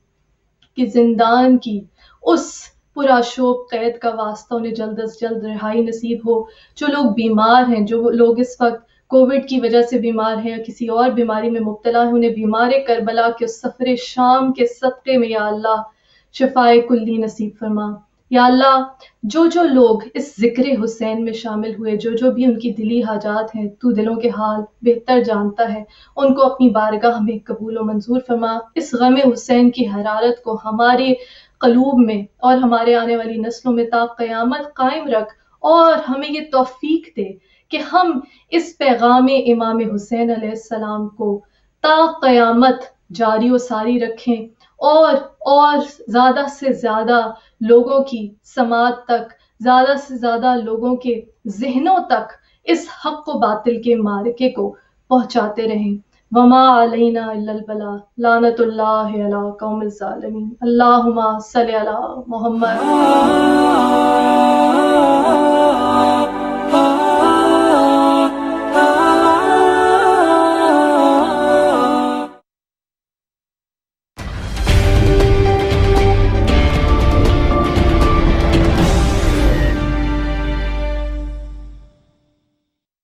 کی زندان کی اس پراشوب قید کا واسطہ انہیں جلد از جلد رہائی نصیب ہو۔ جو لوگ بیمار ہیں، جو لوگ اس وقت کووڈ کی وجہ سے بیمار ہیں یا کسی اور بیماری میں مبتلا ہیں، انہیں بیمار کربلا کے سفر شام کے صدقے میں یا اللہ شفائے کلی نصیب فرما۔ یا اللہ، جو لوگ اس ذکر حسین میں شامل ہوئے، جو بھی ان کی دلی حاجات ہیں، تو دلوں کے حال بہتر جانتا ہے، ان کو اپنی بارگاہ میں قبول و منظور فرما۔ اس غم حسین کی حرارت کو ہمارے قلوب میں اور ہمارے آنے والی نسلوں میں تا قیامت قائم رکھ، اور ہمیں یہ توفیق دے کہ ہم اس پیغام امام حسین علیہ السلام کو تا قیامت جاری و ساری رکھیں، اور زیادہ سے زیادہ لوگوں کی سماعت تک، زیادہ سے زیادہ لوگوں کے ذہنوں تک اس حق و باطل کے معرکے کو پہنچاتے رہیں۔ وما علینا الا البلاغ، لعنت اللہ علی قوم الظالمین۔ اللہم صلی علی محمد۔